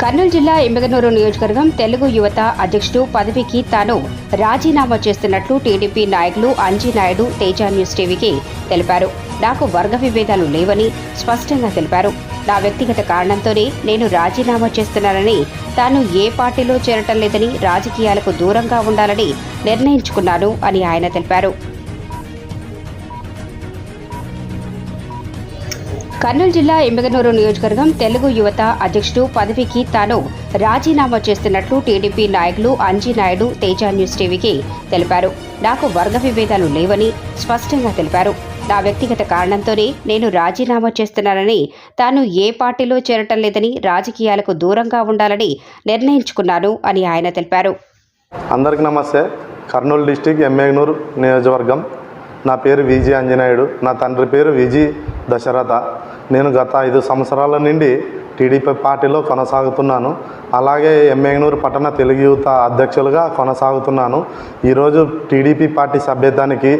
కర్నూలు జిల్లా ఎమ్మిగనూరు నియోజకవర్గం తెలుగు యువత అధ్యక్షుడు పదవికి తాను రాజీనామా చేస్తున్నట్లు టీడీపీ నాయకులు అంజీనాయుడు తేజ న్యూస్ టీవీకి తెలిపారు. నాకు వర్గ విభేదాలు లేవని స్పష్టంగా తెలిపారు. నా వ్యక్తిగత కారణంతోనే నేను రాజీనామా చేస్తున్నానని, తాను ఏ పార్టీలో చేరటం లేదని, రాజకీయాలకు దూరంగా ఉండాలని నిర్ణయించుకున్నాను అని ఆయన తెలిపారు. కర్నూలు జిల్లా ఎమ్మిగనూరు నియోజకవర్గం తెలుగు యువత అధ్యక్షుడు పదవికి తాను రాజీనామా చేస్తున్నట్లు టీడీపీ నాయకులు అంజీనాయుడు తేజ న్యూస్ టీవీకి తెలిపారు. నాకు వర్గ విభేదాలు లేవని స్పష్టంగా తెలిపారు. నా వ్యక్తిగత కారణంతోనే నేను రాజీనామా చేస్తున్నానని, తాను ఏ పార్టీలో చేరటం లేదని, రాజకీయాలకు దూరంగా ఉండాలని నిర్ణయించుకున్నాను అని ఆయన తెలిపారు. అందరికీ నమస్తే. కర్నూలు డిస్టిక్ ఎమ్మిగనూరు నియోజకవర్గం. నా పేరు విజి అంజనాయుడు. నా తండ్రి పేరు విజి దశరథ. నేను గత 5 సంవత్సరాల నుండి టీడీపీ పార్టీలో కొనసాగుతున్నాను. అలాగే ఎమ్మిగనూరు పట్టణ తెలుగు యువత అధ్యక్షులుగా కొనసాగుతున్నాను. ఈరోజు టీడీపీ పార్టీ సభ్యత్వానికి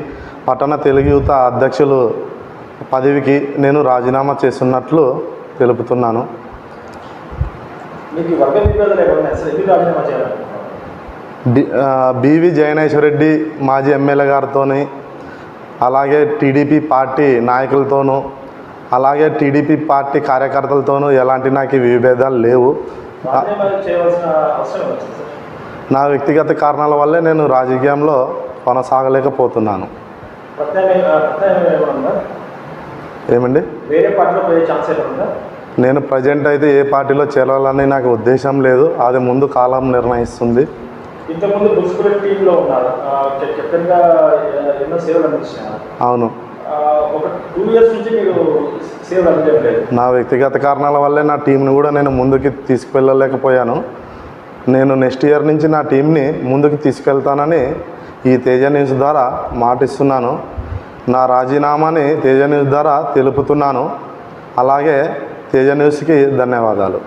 పట్టణ తెలుగు యువత అధ్యక్షులు పదవికి నేను రాజీనామా చేస్తున్నట్లు తెలుపుతున్నాను. బివి జయనేశ్వరరెడ్డి మాజీ ఎమ్మెల్యే గారితో, అలాగే టీడీపీ పార్టీ నాయకులతోనూ, అలాగే టీడీపీ పార్టీ కార్యకర్తలతోనూ ఎలాంటి నాకు విభేదాలు లేవు. నా వ్యక్తిగత కారణాల వల్లే నేను రాజకీయంలో కొనసాగలేకపోతున్నాను. ఏమండి, నేను ప్రజెంట్ అయితే ఏ పార్టీలో చేరాలని నాకు ఉద్దేశం లేదు. అది ముందు కాలం నిర్ణయిస్తుంది. ఇంతకుముందు మున్సిపల్ టీంలో ఉన్నారు, కెప్టెన్గా ఎన్నో సేవలు అందించారు. అవును, ఒక 2 years నుంచి మీరు సేవలు అందించలేదు. నా వ్యక్తిగత కారణాల వల్లే నా టీంని కూడా నేను ముందుకు తీసుకువెళ్ళలేకపోయాను. నేను నెక్స్ట్ ఇయర్ నుంచి నా టీంని ముందుకు తీసుకెళ్తానని ఈ తేజ న్యూస్ ద్వారా మాటిస్తున్నాను. నా రాజీనామాని తేజ న్యూస్ ద్వారా తెలుపుతున్నాను. అలాగే తేజ న్యూస్కి ధన్యవాదాలు.